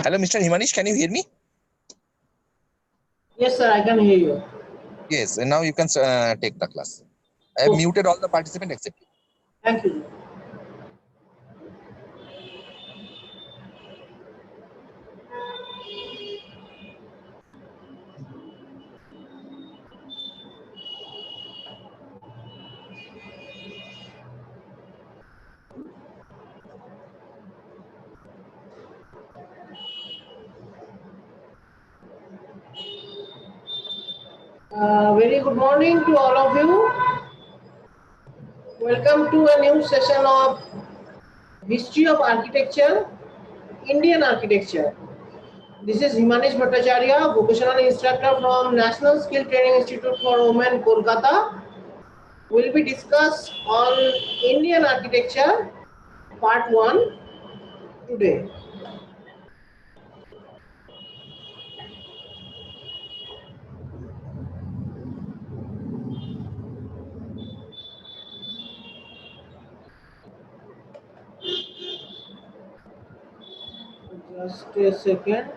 Hello, Mr. Himanish, can you hear me? Yes, sir, I can hear you. Yes, and now you can take the class. I have Okay. muted all the participants except you. Thank you. Very good morning to all of you. Welcome to a new session of History of Architecture, Indian Architecture. This is Himanish Bhattacharya, vocational instructor from National Skill Training Institute for Women, Kolkata. Will be discussed on Indian architecture, part 1 today. Just a second.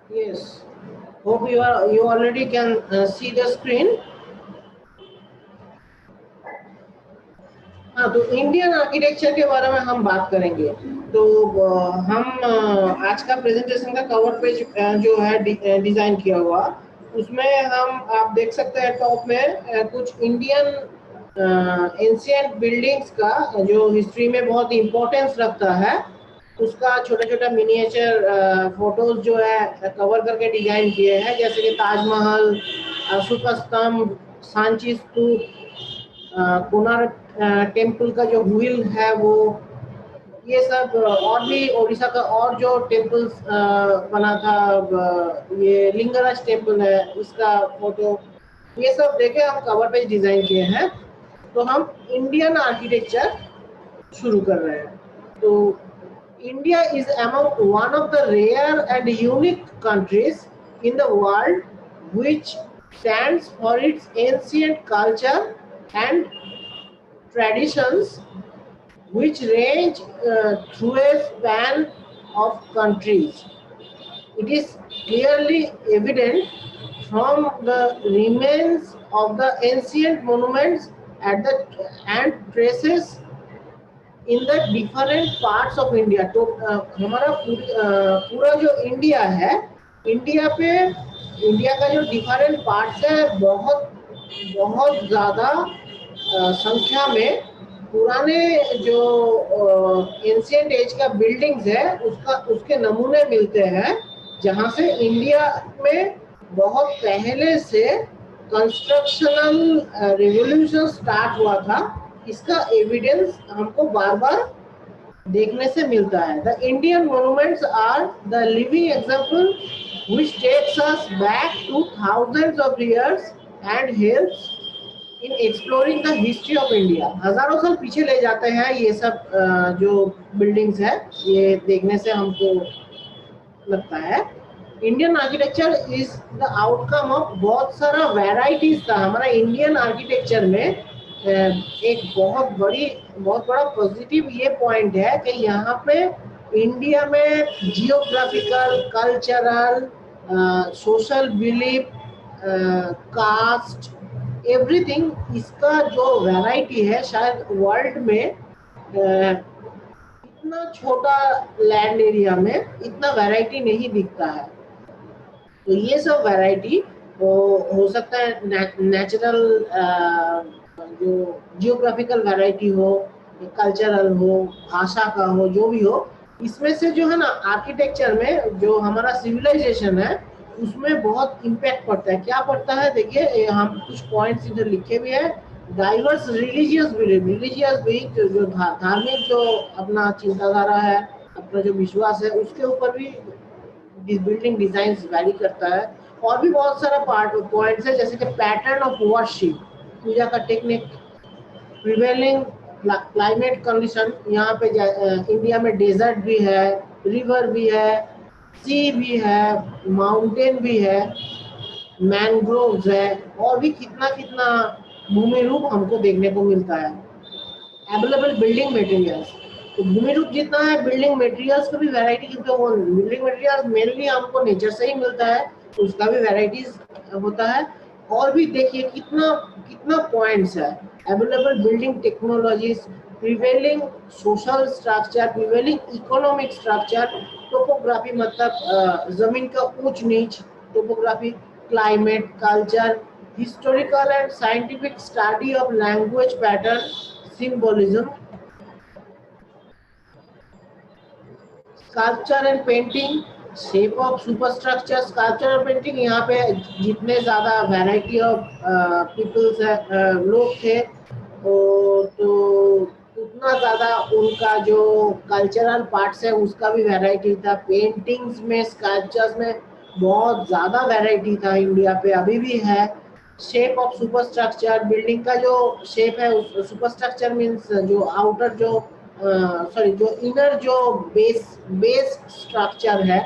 Yes. Hope you already can see the screen. हाँ, तो Indian architecture के बारे में हम बात करेंगे। तो हम आज का प्रेजेंटेशन का कवर पेज जो है डिजाइन किया हुआ, उसमें हम आप देख सकते हैं टॉप में कुछ इंडियन एंशिएंट बिल्डिंग्स का जो हिस्ट्री में बहुत इंपॉर्टेंस रखता है, उसका छोटा छोटा मिनिएचर फोटोज जो है कवर करके डिजाइन किए हैं, जैसे कि ताजमहल, अशोका स्तंभ, सांची स्तूप, कोणार्क टेम्पल का जो व्हील है वो, ये सब और भी उड़ीसा का और जो टेम्पल्स बना था, ये लिंगराज टेम्पल है, इसका फोटो, ये सब देखे हम कवर पेज डिजाइन किए हैं। तो हम इंडियन आर्किटेक्चर शुरू कर रहे हैं। तो India is among one of the rare and unique countries in the world which stands for its ancient culture and traditions which range through a span of countries. It is clearly evident from the remains of the ancient monuments at the and traces in the different parts of India. तो हमारा पूरा जो India है, India पे India का जो different parts है, बहुत बहुत ज़्यादा संख्या में पुराने जो एंशिएंट एज का बिल्डिंग्स है उसके नमूने मिलते हैं, जहाँ से इंडिया में बहुत पहले से कंस्ट्रक्शनल रिवोल्यूशन स्टार्ट हुआ था। इसका एविडेंस हमको बार बार देखने से मिलता है। The Indian monuments are the living example which takes us back to thousands of years and helps in exploring the history of India. हजारों साल पीछे ले जाते हैं ये सब जो बिल्डिंग्स है, ये देखने से हमको लगता है। Indian architecture is the outcome of बहुत सारा वेराइटीज था। हमारा इंडियन आर्किटेक्चर में एक बहुत बड़ा पॉजिटिव ये पॉइंट है कि यहाँ पे इंडिया में geographical, cultural, social belief, caste, everything, इसका जो वैरायटी है शायद वर्ल्ड में इतना छोटा लैंड एरिया में इतना वैरायटी नहीं दिखता है। तो ये सब वैरायटी हो सकता है नेचुरल, जो जियोग्राफिकल वैरायटी हो, कल्चरल हो, भाषा का हो, जो भी हो, इसमें से जो है ना आर्किटेक्चर में जो हमारा सिविलाइजेशन है उसमें बहुत इम्पैक्ट पड़ता है। क्या पड़ता है देखिए, हम कुछ पॉइंट्स इधर लिखे भी है। Diverse religious belief, religious belief जो धार्मिक जो अपना चिंताधारा है, अपना जो विश्वास है, उसके ऊपर भी बिल्डिंग डिजाइन वैरी करता है। और भी बहुत सारा पॉइंट्स है, जैसे कि पैटर्न ऑफ वर्शिप, पूजा का टेक्निक, प्रिवेलिंग क्लाइमेट कंडीशन। यहाँ पे इंडिया में डेजर्ट भी है, रिवर भी है, सी भी है, माउंटेन भी है, मैंग्रोव्स है, और भी कितना कितना भूमि रूप हमको देखने को मिलता है। अवेलेबल बिल्डिंग मटेरियल्स, तो भूमि रूप जितना है बिल्डिंग मटेरियल्स का भी वैरायटी, क्योंकि वो बिल्डिंग मटेरियल मेनली हमको नेचर से ही मिलता है, तो उसका भी वैरायटीज होता है। और भी देखिए कितना कितना पॉइंट्स है। Available building technologies, prevailing social structure, prevailing economic structure, topography मतलब जमीन का ऊंच नीच, topography, climate, culture, historical and scientific study of language pattern, symbolism, sculpture and painting, shape of superstructure, sculpture and painting। यहाँ पे जितने ज़्यादा वैरायटी ऑफ पीपल्स है, लोग थे, तो उतना ज़्यादा उनका जो कल्चरल पार्ट्स है उसका भी वैरायटी था। पेंटिंग्स में, स्कल्पचर्स में बहुत ज़्यादा वैरायटी था, इंडिया पे अभी भी है। शेप ऑफ सुपरस्ट्रक्चर, बिल्डिंग का जो शेप है, सुपरस्ट्रक्चर मीन्स जो आउटर जो सॉरी जो इनर जो बेस स्ट्रक्चर है,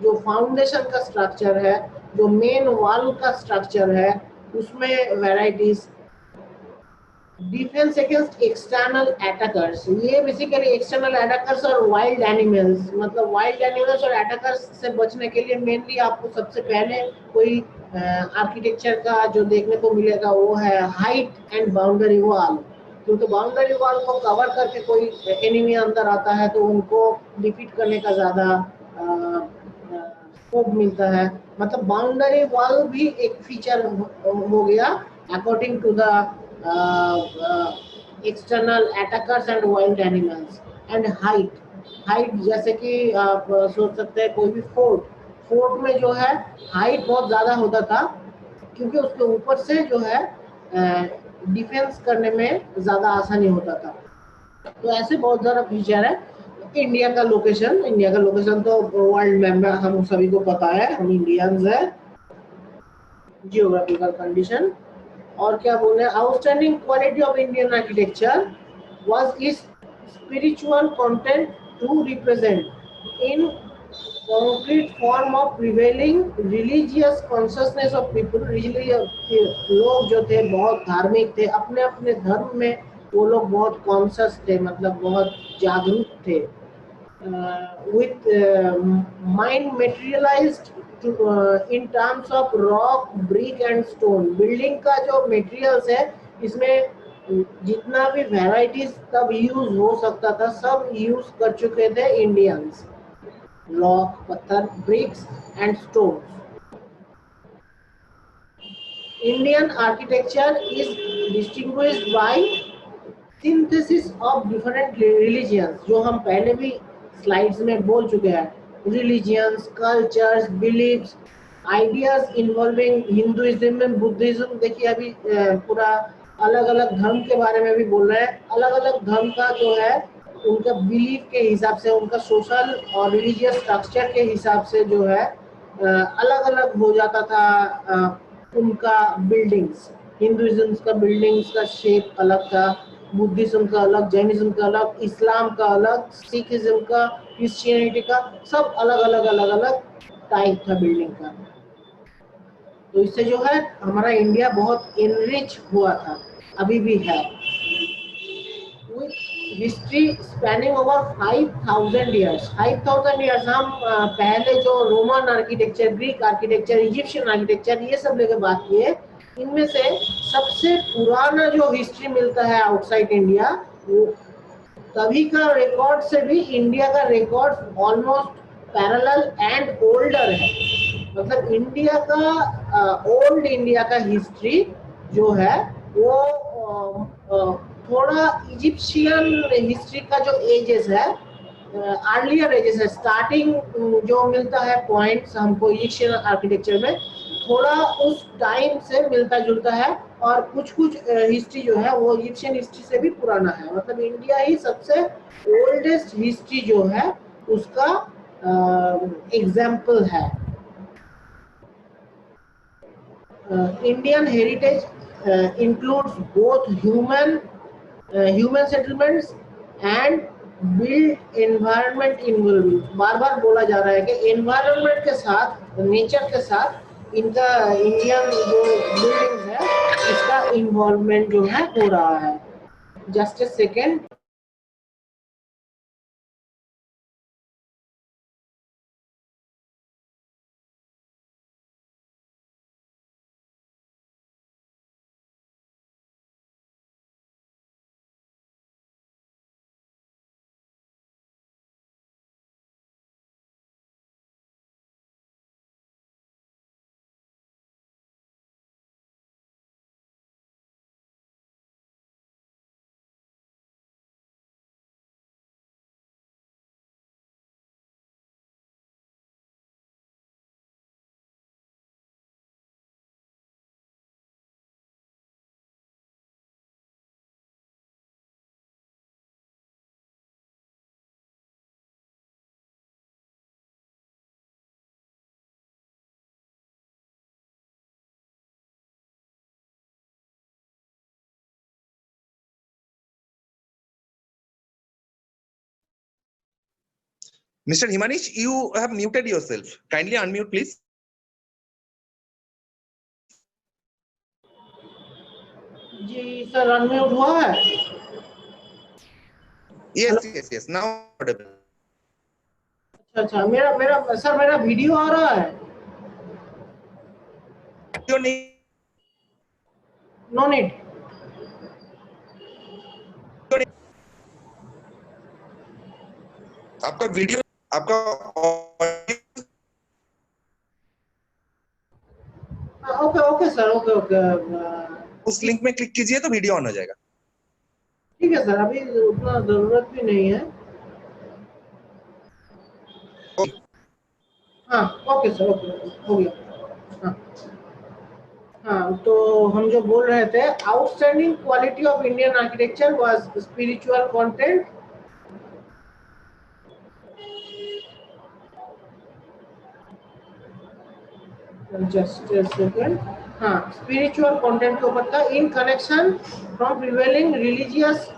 जो फाउंडेशन का स्ट्रक्चर है, जो मेन वॉल का स्ट्रक्चर है, उसमें varieties. Defence against external attackers, ये बेसिकली एक्सटर्नल अटैकर्स और वाइल्ड एनिमल्स, मतलब वाइल्ड एनिमल्स और अटैकर्स से बचने के लिए मेनली आपको सबसे पहले कोई आर्किटेक्चर का जो देखने को मिलेगा वो है हाइट एंड बाउंड्री वॉल। क्योंकि बाउंड्री वॉल को कवर करके कोई एनिमी अंदर आता है तो उनको डिफीट करने का ज़्यादा स्कोप मिलता है। मतलब बाउंड्री वॉल भी एक फीचर हो गया according to the external attackers and wild animals. And height जैसे कि आप सोच सकते हैं कोई भी फोर्ट में जो है हाइट बहुत ज़्यादा होता था, क्योंकि उसके ऊपर से जो है डिफेंस करने में ज़्यादा आसानी होता था। तो ऐसे बहुत सारा फीचर है। इंडिया का लोकेशन तो वर्ल्ड मेंबर हम सभी को पता है, हम इंडियंस है। जियोग्राफिकल कंडीशन, और क्या बोले, outstanding quality of Indian architecture was is spiritual content to represent in concrete form of prevailing religious consciousness of people। लोग जो थे बहुत धार्मिक थे, अपने अपने धर्म में वो लोग बहुत कॉन्शियस थे, मतलब बहुत जागरूक थे। with mind materialized in terms of rock, brick and stone। Building का जो मटेरियल्स है इसमें जितना भी वैरायटीज तब यूज हो सकता था सब यूज कर चुके थे इंडियंस। रॉक, पत्थर, bricks and stone. Indian architecture is distinguished by synthesis of different religions, जो हम पहले भी स्लाइड्स में बोल चुके हैं। Religions, cultures, beliefs, ideas involving Hinduism में बुद्धिज्म। देखिए अभी पूरा अलग अलग धर्म के बारे में भी बोल रहे हैं। अलग अलग धर्म का जो है उनका बिलीफ के हिसाब से, उनका सोशल और रिलीजियस स्ट्रक्चर के हिसाब से जो है अलग अलग हो जाता था उनका बिल्डिंग्स। हिंदुइज्म का बिल्डिंग्स का शेप अलग था, बुद्धिज्म का अलग, जैनिज्म का अलग, इस्लाम का अलग, सिखिज्म का, क्रिश्चियनिटी का, सब अलग अलग टाइप था बिल्डिंग का। तो इससे जो है हमारा इंडिया बहुत इनरिच हुआ था, अभी भी है। History spanning over 5000 years. 5000 years हम पहले जो Roman architecture, Greek architecture, Egyptian architecture ये सब लेके बात किए, इनमें से सबसे पुराना जो हिस्ट्री मिलता है आउटसाइड इंडिया, वो तभी का रिकॉर्ड से भी इंडिया का record almost parallel and older है। मतलब इंडिया का ओल्ड इंडिया का हिस्ट्री जो है वो थोड़ा इजिप्शियन हिस्ट्री का जो एजेस है अर्लियर एजेस है, स्टार्टिंग जो मिलता है पॉइंट्स हमको इजिप्शियन आर्किटेक्चर में, थोड़ा उस टाइम से मिलता जुलता है, और कुछ कुछ हिस्ट्री जो है वो इजिप्शियन हिस्ट्री से भी पुराना है। मतलब इंडिया ही सबसे ओल्डेस्ट हिस्ट्री जो है उसका एग्जाम्पल है। Indian heritage includes both human settlements and built environment involvement। बार बार बोला जा रहा है कि environment के साथ, नेचर के साथ इनका इंडियन जो बिल्डिंग्स है इसका इन्वॉल्वमेंट जो है हो रहा है। Just a second. Mr. Himanish, you have muted yourself. Kindly unmute, please. जी सर, अनम्यूट हुआ है? Yes. Now audible. अच्छा, मेरा मेरा सर मेरा वीडियो आ रहा है? Your name? No need. आपका वीडियो, आपका audio, ओके सर, ओके। उस लिंक में क्लिक कीजिए तो वीडियो ऑन हो जाएगा। ठीक है सर, अभी उतना जरूरत भी नहीं है। हाँ ओके सर, ओके हो गया। हाँ हाँ, तो हम जो बोल रहे थे, outstanding quality of Indian architecture was spiritual content. Just a second. हाँ, स्पिरिचुअल कंटेंट के ऊपर था, in connection from prevailing religious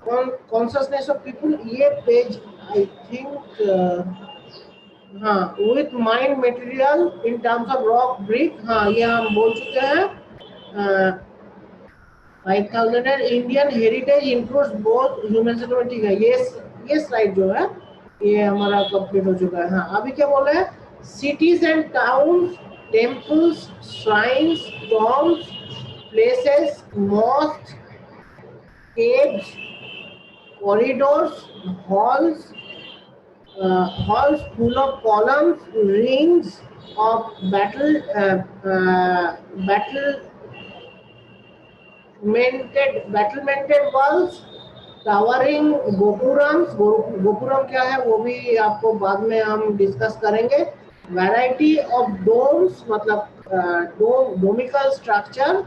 consciousness of people. ये पेज आई थिंक, हाँ, with mind material in terms of rock brick. हाँ, ये हम बोल चुके हैं। 5000 Indian heritage includes both human settlement. ठीक है, ये स्लाइड जो है ये हमारा कंप्लीट हो चुका है। हाँ, अभी क्या बोल रहे हैं? Cities and towns, temples, shrines, tombs, places, mosque, caves, corridors, halls full of columns, rings of battlemented walls, towering gopurams। Gopuram क्या है वो भी आपको बाद में हम डिस्कस करेंगे। वैरायटी ऑफ डोम्स, मतलब domical structure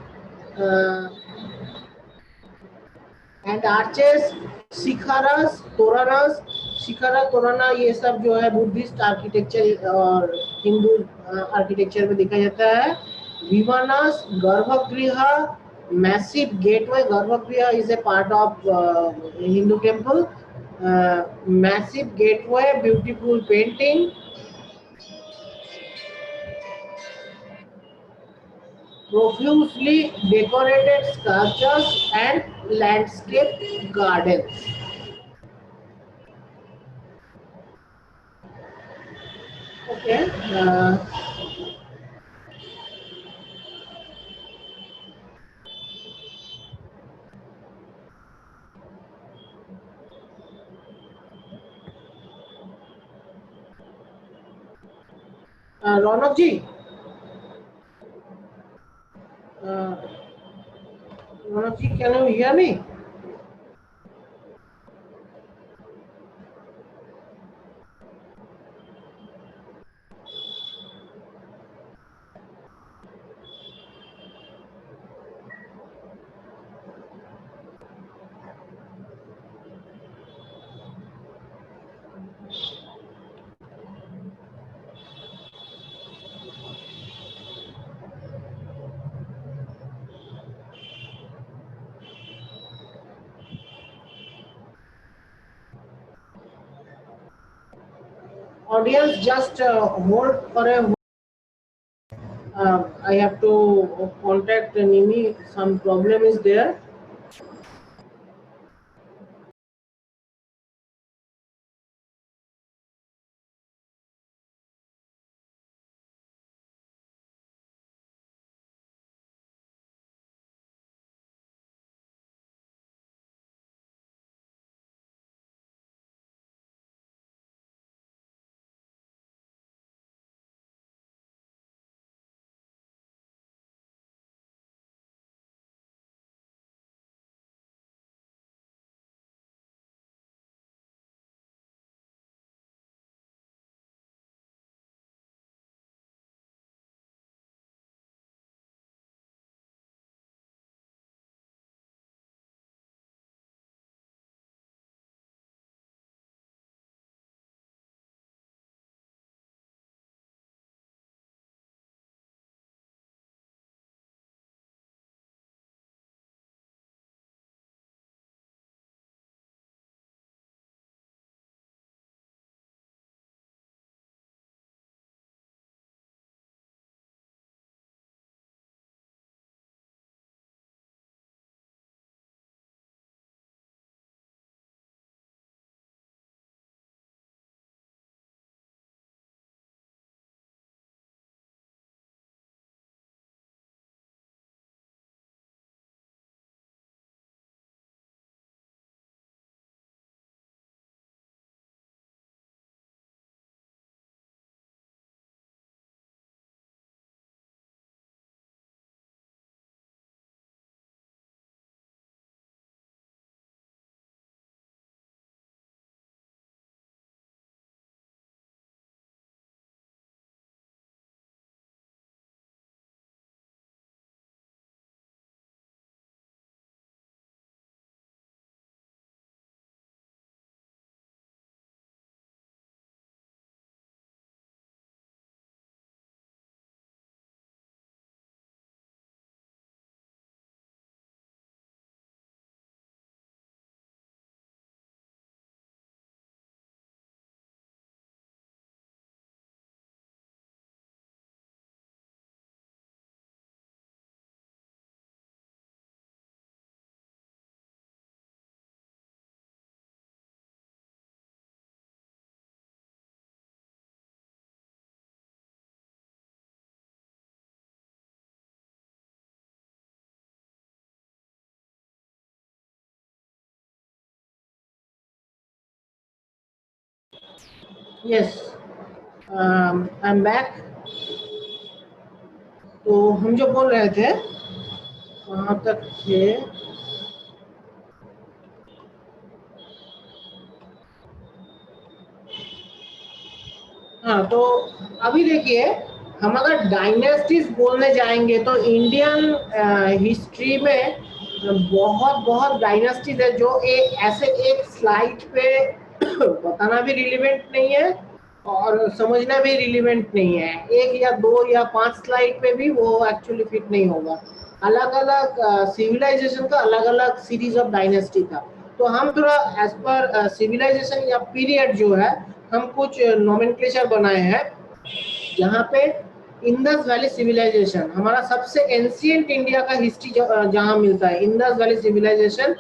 and arches, shikharas, toranas. Shikhara, torana ये सब जो है बुद्धिस्ट आर्किटेक्चर और हिंदू आर्किटेक्चर में देखा जाता है। विमानस, garbhagriha, massive gateway. Garbhagriha is a part of Hindu temple. Massive gateway, beautiful painting, profusely decorated sculptures and landscape gardens। Okay, Raunak ji, Raunak ji, can you hear me? Audience, just hold for a. I have to contact Nimi. Some problem is there. Yes, I'm back. तो हम जो बोल रहे थे वहाँ तक थे। हाँ, तो अभी देखिए, हम अगर डायनेस्टीज बोलने जाएंगे तो इंडियन हिस्ट्री में बहुत बहुत डायनेस्टीज है जो ऐसे एक स्लाइड पे बताना भी रिलेवेंट नहीं है और समझना भी रिलेवेंट नहीं है। एक या दो या 5 स्लाइड पे भी वो एक्चुअली फिट नहीं होगा। अलग अलग सिविलाइजेशन का अलग अलग सीरीज ऑफ डायनेस्टी था। तो हम थोड़ा एज पर सिविलाइजेशन या पीरियड जो है हम कुछ नोमेनक्लेचर बनाए हैं, जहाँ पे इंडस वैली सिविलाइजेशन हमारा सबसे एंशिएंट इंडिया का हिस्ट्री जहाँ मिलता है। इंडस वैली सिविलाइजेशन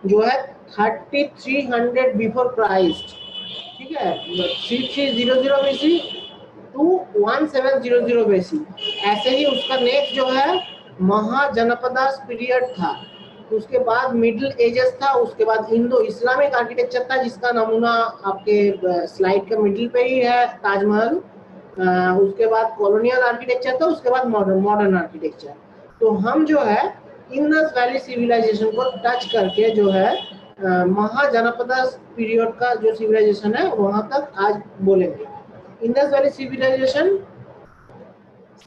जो है 3300 बिफोर क्राइस्ट, ठीक है, 3300 BC टू 1700 BC। ऐसे ही उसका नेक्स्ट जो है महाजनपदास पीरियड था, उसके बाद मिडिल एजेस था, उसके बाद इंडो इस्लामिक आर्किटेक्चर था जिसका नमूना आपके स्लाइड के मिडिल पे ही है, ताजमहल। उसके बाद कॉलोनियल आर्किटेक्चर था, उसके बाद मॉडर्न आर्किटेक्चर। तो हम जो है इंडस वैली सिविलाइजेशन को टच करके जो है महाजनपदा पीरियड का जो सिविलाइजेशन है वहां तक आज बोलेंगे। Indus valley civilisation,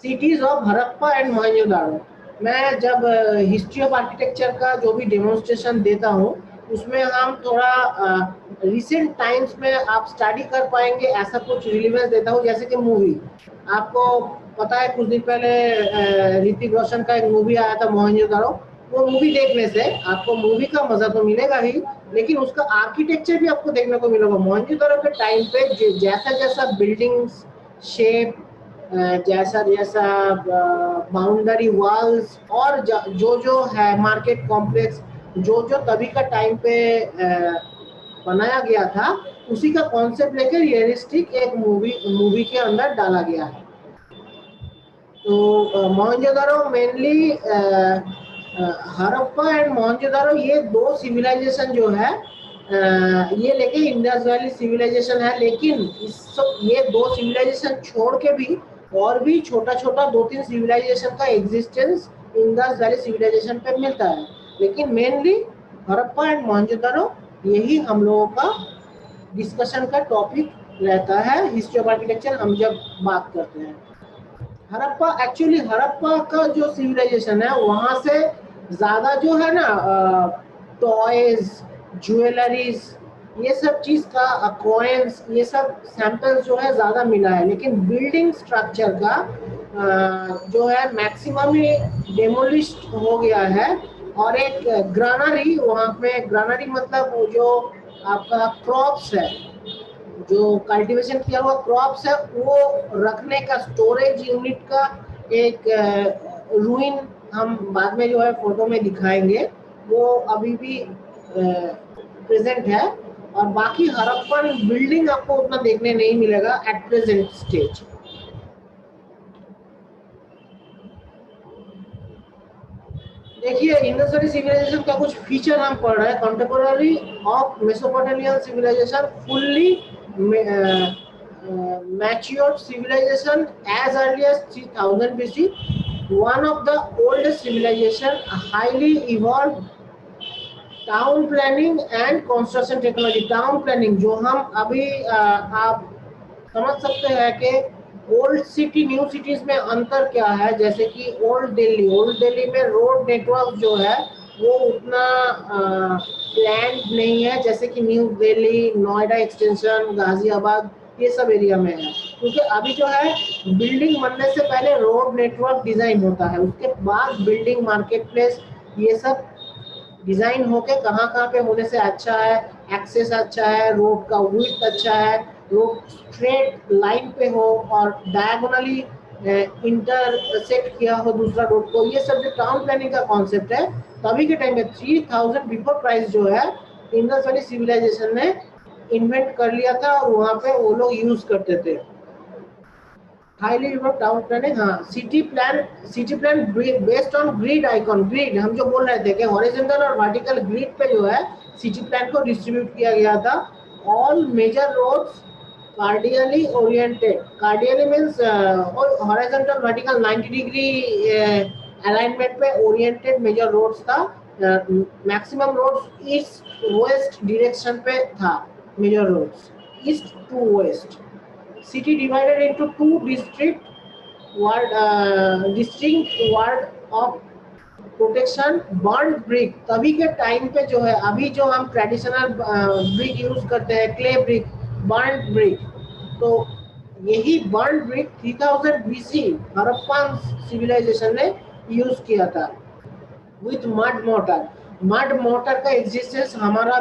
cities of Harappa and Mohenjodaro. मैं जब हिस्ट्री ऑफ आर्किटेक्चर का जो भी डेमोन्स्ट्रेशन देता हूँ उसमें हम थोड़ा रिसेंट टाइम्स में आप स्टडी कर पाएंगे ऐसा कुछ रिलेवेंस देता हूँ। जैसे कि मूवी, आपको पता है कुछ दिन पहले ऋतिक रोशन का एक मूवी आया था मोहनजोदाड़ो। वो मूवी देखने से आपको मूवी का मजा तो मिलेगा ही, लेकिन उसका आर्किटेक्चर भी आपको देखने को मिलेगा। मोहनजोदड़ो के टाइम पे जैसा जैसा बिल्डिंग्स शेप, जैसा जैसा बाउंड्री वॉल्स और जो जो है मार्केट कॉम्प्लेक्स, जो जो तभी का टाइम पे बनाया गया था, उसी का कॉन्सेप्ट लेकर रियलिस्टिक एक मूवी के अंदर डाला गया है। तो मोहनजोदड़ो मेनली हड़प्पा एंड मोहनजोदड़ो ये दो सिविलाइजेशन जो है ये लेके इंडस वैली सिविलाइजेशन है, लेकिन ये दो सिविलाइजेशन छोड़ के भी और भी छोटा छोटा 2-3 सिविलाइजेशन का एग्जिस्टेंस इंडस वैली सिविलाइजेशन पे मिलता है, लेकिन मेनली हड़प्पा एंड मोहनजोदड़ो यही हम लोगों का डिस्कशन का टॉपिक रहता है हिस्ट्री ऑफ आर्किटेक्चर हम जब बात करते हैं। हड़प्पा एक्चुअली हड़प्पा का जो सिविलाइजेशन है वहां से ज्यादा जो है ना टॉयज, ज्वेलरीज, ये सब चीज का कॉइन्स, ये सब सैंपल्स जो है ज्यादा मिला है, लेकिन बिल्डिंग स्ट्रक्चर का जो है मैक्सिमम ही डेमोलिश्ड हो गया है। और एक ग्रानरी, वहां पे ग्रानरी मतलब जो आपका क्रॉप्स है, जो कल्टीवेशन किया हुआ क्रॉप्स है, वो रखने का स्टोरेज यूनिट का एक रूइन हम बाद में जो है फोटो में दिखाएंगे, वो अभी भी प्रेजेंट है। और बाकी हड़प्पन बिल्डिंग आपको उतना देखने नहीं मिलेगा एट प्रेजेंट स्टेज। देखिए इंडस वैली सिविलाइजेशन का कुछ फीचर हम पढ़ रहे हैं। Contemporary of Mesopotamian civilisation, fully matured civilization as early as 3000 BC, one of the oldest civilization, highly evolved town planning and construction technology. Town planning जो हम अभी आप समझ सकते हैं कि ओल्ड सिटी न्यू सिटीज में अंतर क्या है। जैसे कि ओल्ड दिल्ली में रोड नेटवर्क जो है वो उतना प्लान नहीं है जैसे कि न्यू दिल्ली, नोएडा एक्सटेंशन, गाजियाबाद, ये सब एरिया में है। क्योंकि अभी जो है बिल्डिंग बनने से पहले रोड नेटवर्क डिजाइन होता है, उसके बाद बिल्डिंग, मार्केट प्लेस, ये सब डिजाइन होके कहाँ कहाँ पे होने से अच्छा है, एक्सेस अच्छा है, रोड का विड्थ अच्छा है, रोड स्ट्रेट लाइन पे हो और डायगोनली इंटरसेक्ट किया हो दूसरा रोड को। ये सब जो टाउन प्लानिंग का कॉन्सेप्ट है तभी के टाइम में 3000 बिफोर प्राइस जो है इंडस वैली सिविलाइजेशन ने इन्वेंट कर लिया था और वहाँ पे वो लोग यूज करते थे। हाईली डेवलप्ड टाउन प्लानिंग, हाँ city plan based on grid icon. Grid हम जो बोल रहे थे कि हॉरिजॉन्टल और वर्टिकल ग्रिड पे जो है सिटी प्लान को डिस्ट्रीब्यूट किया गया था। All major roads cardinally oriented, cardinally means horizontal vertical 90 degree alignment पे ओरिएंटेड मेजर रोड्स था। Maximum roads east west direction पे था, major roads east to west. City divided into two distinct ward of protection। burnt brick तभी के time पे जो है, अभी जो हम ट्रेडिशनल ब्रिक यूज करते हैं क्ले ब्रिक, burnt brick, तो यही burnt brick 3000 BC Harappan civilisation ने यूज किया था with mud mortar. Mud mortar का एग्जिस्टेंस हमारा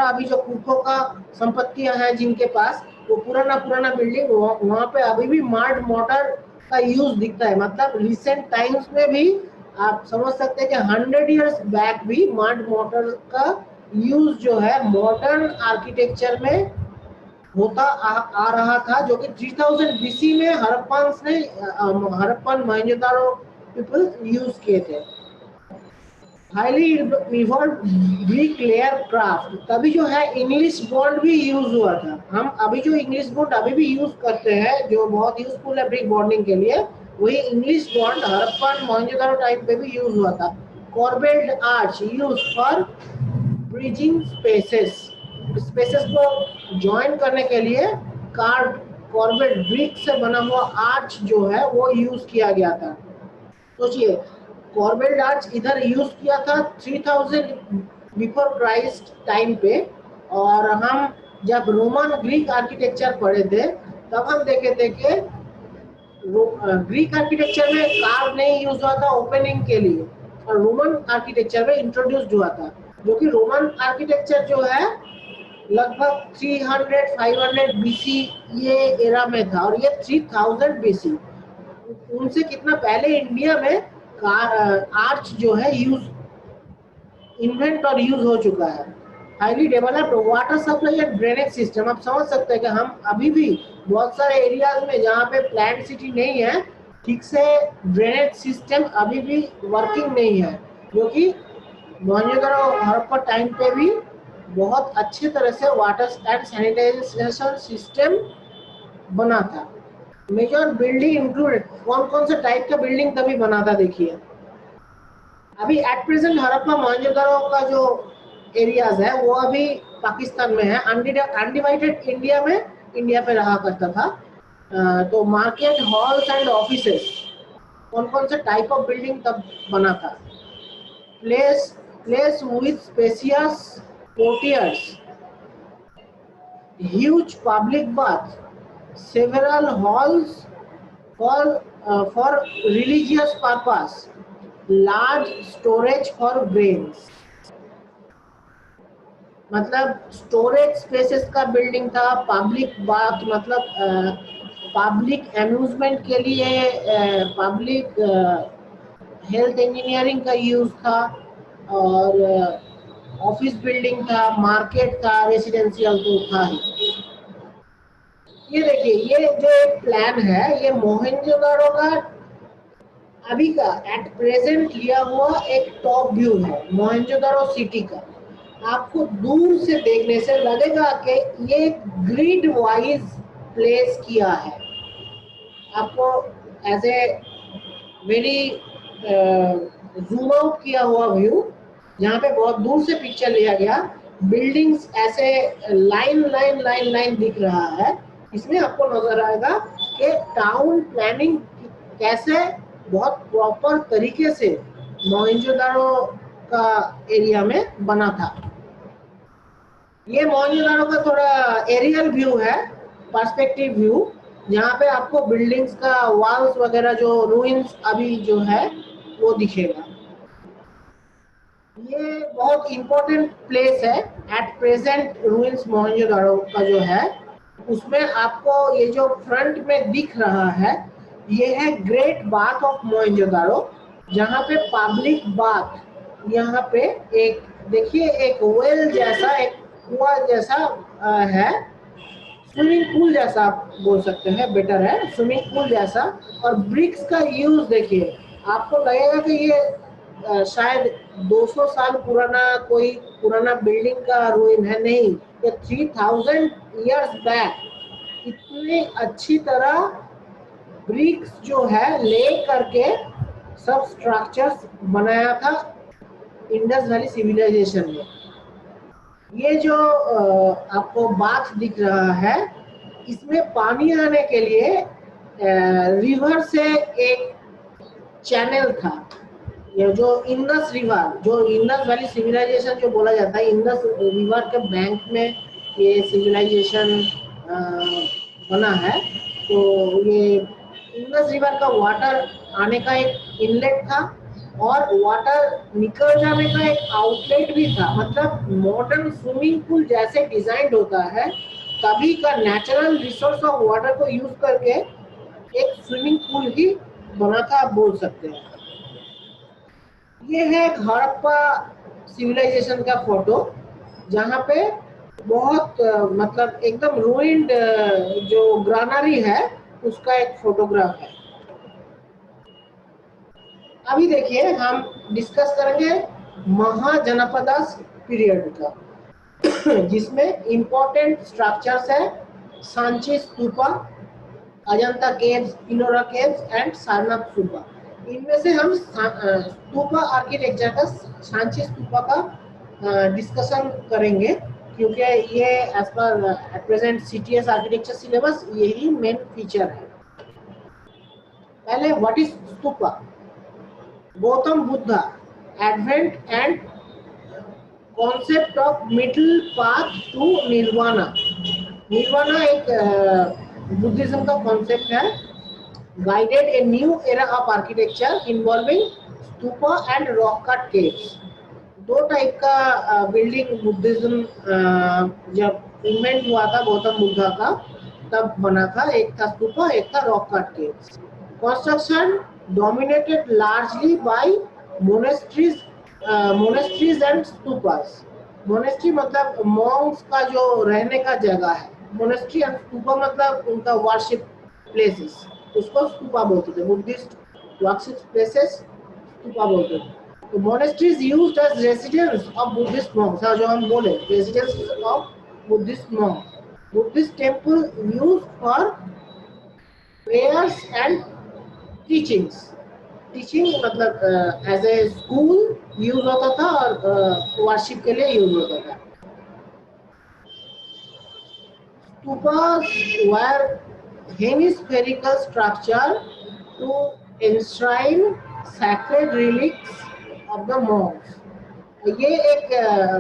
अभी जो कुकों का संपत्तियां हैं जिनके पास, वो पुराना बिल्डिंग, वहाँ पे अभी भी मड मोटर का यूज दिखता है। मतलब रिसेंट टाइम्स में भी आप समझ सकते हैं कि 100 इयर्स बैक भी मड मोटर का यूज जो है मॉडर्न आर्किटेक्चर में होता आ रहा था, जो कि 3000 BC में हड़प्पन मोहनजोदड़ो पीपल यूज किए थे। Highly evolve Greek layer craft, तभी जो है इंग्लिश बॉन्ड भी यूज हुआ था। हम अभी जो इंग्लिश बॉन्ड अभी भी यूज करते हैं जो बहुत यूजफुल है ब्रिक बॉन्डिंग के लिए, वही English bond Harappan Mohenjodaro time पे भी यूज हुआ था। Corbelled arch use for bridging spaces को ज्वाइन करने के लिए कॉर्बेल्ड ब्रिक से बना हुआ आर्च जो है वो यूज किया गया था। सोचिए कॉर्बेल्ड आर्च इधर यूज किया था 3000 बिफोर क्राइस्ट टाइम पे, और हम जब रोमन ग्रीक आर्किटेक्चर पढ़े थे तब हम देखे थे कि ग्रीक आर्किटेक्चर में कार्व नहीं यूज हुआ था ओपनिंग के लिए, और रोमन आर्किटेक्चर में इंट्रोड्यूस्ड हुआ था, जो कि रोमन आर्किटेक्चर जो है लगभग 300-500 बीसी ये एरा में था, और ये 3000 बीसी, उनसे कितना पहले इंडिया में आर्च जो है इन्वेंट और यूज हो चुका है। Highly developed water supply and drainage system, आप समझ सकते हैं कि हम अभी भी बहुत सारे एरियाज में जहाँ पे प्लान्ड सिटी नहीं है, ठीक से ड्रेनेज सिस्टम अभी भी वर्किंग नहीं है, जो कि मोहनजोदड़ो हड़प्पा टाइम पे भी बहुत अच्छी तरह से वाटर एंड सैनिटाइजेशन सिस्टम बना था। मेजर बिल्डिंग इंक्लूडेड, कौन कौन से टाइप का बिल्डिंग तभी बना था देखिए। अभी एट प्रेजेंट हड़प्पा मोहनजोदड़ो का जो एरियाज है वो अभी पाकिस्तान में है, अनडिवाइडेड इंडिया में इंडिया पे रहा करता था। तो मार्केट, हॉल्स एंड ऑफिसेस, कौन कौन से टाइप ऑफ बिल्डिंग तब बना था। Place with spacious courtiers, huge public bath, several halls for religious purpose, large storage for grains, मतलब स्टोरेज स्पेसेस का बिल्डिंग था। पब्लिक बाथ मतलब पब्लिक एम्यूजमेंट के लिए पब्लिक हेल्थ इंजीनियरिंग का यूज था, और ऑफिस बिल्डिंग था, मार्केट था, रेसिडेंशियल तो था ही। ये देखिए, ये जो एक प्लान है ये मोहनजोदड़ो का अभी का एट प्रेजेंट लिया हुआ एक टॉप व्यू है मोहनजोदड़ो सिटी का। आपको दूर से देखने से लगेगा कि ये ग्रिड वाइज प्लेस किया है। आपको as a very zoom out किया हुआ व्यू, जहाँ पे बहुत दूर से पिक्चर लिया गया, बिल्डिंग्स ऐसे लाइन दिख रहा है। इसमें आपको नजर आएगा कि टाउन प्लानिंग कैसे बहुत प्रॉपर तरीके से मोहनजोदड़ो का एरिया में बना था। ये मोहनजोदड़ो का थोड़ा एरियल व्यू है, पर्सपेक्टिव व्यू, जहाँ पे आपको बिल्डिंग्स का वॉल्स वगैरह जो रूइंस अभी जो है वो दिखेगा। ये बहुत इंपॉर्टेंट प्लेस है एट प्रेजेंट। रूइंस मोहनजोदड़ो का जो है उसमें आपको ये जो फ्रंट में दिख रहा है ये है ग्रेट बाथ ऑफ मोहनजोदड़ो, जहाँ पे पब्लिक बाथ, यहाँ पे एक देखिए एक वेल जैसा, एक कुआं जैसा है, स्विमिंग पूल जैसा आप बोल सकते हैं, बेटर है स्विमिंग पूल जैसा। और ब्रिक्स का यूज देखिए, आपको लगेगा कि ये शायद 200 साल पुराना बिल्डिंग का रूइन है, नहीं, ये 3000 इयर्स बैक इतनी अच्छी तरह ब्रिक्स जो है ले करके सब स्ट्रक्चर्स बनाया था इंडस वैली सिविलाइजेशन में। ये जो आपको बाथ दिख रहा है, इसमें पानी आने के लिए रिवर से एक चैनल था। ये जो इंडस रिवर, जो इंडस वैली सिविलाइजेशन जो बोला जाता है, इंडस रिवर के बैंक में ये सिविलाइजेशन बना है। तो ये इंडस रिवर का वाटर आने का एक इनलेट था और वाटर निकल जाने का एक आउटलेट भी था। मतलब मॉडर्न स्विमिंग पूल जैसे डिजाइन होता है, तभी का नेचुरल रिसोर्स ऑफ वाटर को यूज करके एक स्विमिंग पूल ही बना था, आप बोल सकते हैं। ये है हड़प्पा सिविलाइजेशन का फोटो, जहाँ पे बहुत मतलब एकदम रूइंड जो ग्रानरी है उसका एक फोटोग्राफ है। अभी देखिए हम डिस्कस करेंगे महाजनपदास पीरियड का, जिसमें इंपॉर्टेंट स्ट्रक्चर्स है Sanchi stupa, Ajanta caves, Ellora caves and Sarnath stupa. इनमें से हम स्तूपा आर्किटेक्चर का, सांची स्तूपा का डिस्कशन करेंगे, क्योंकि ये as per present CTS architecture syllabus यही मेन फीचर है। पहले what is stupa? Gautam Buddha, advent and concept of middle path to nirvana. Nirvana एक बुद्धिज्म का कॉन्सेप्ट है। Guided a new era of architecture involving stupa and rock cut caves. दो टाइप का building Buddhism जब invent हुआ था गौतम बुद्धा का तब बना था, एक था स्तूपा, एक था rock cut caves. Construction dominated largely by monasteries, monasteries and stupas. Monastery मतलब मॉन्क्स का जो रहने का जगह है, मोनेस्ट्री एंड स्तूपा मतलब उनका वर्शिप प्लेसेस, उसको स्तूपा बोलते थे। बुद्धिस्ट वर्शिप प्लेसेस स्तूपा बोलते थे। तो monasteries used as residence of Buddhist monks, जो हम बोले residence of Buddhist monks. Buddhist temple used for prayers and teachings. Teaching मतलब एज ए स्कूल यूज होता था और वर्शिप के लिए यूज होता था। Stupas were hemispherical structure to enshrine sacred relics of the monks. ये एक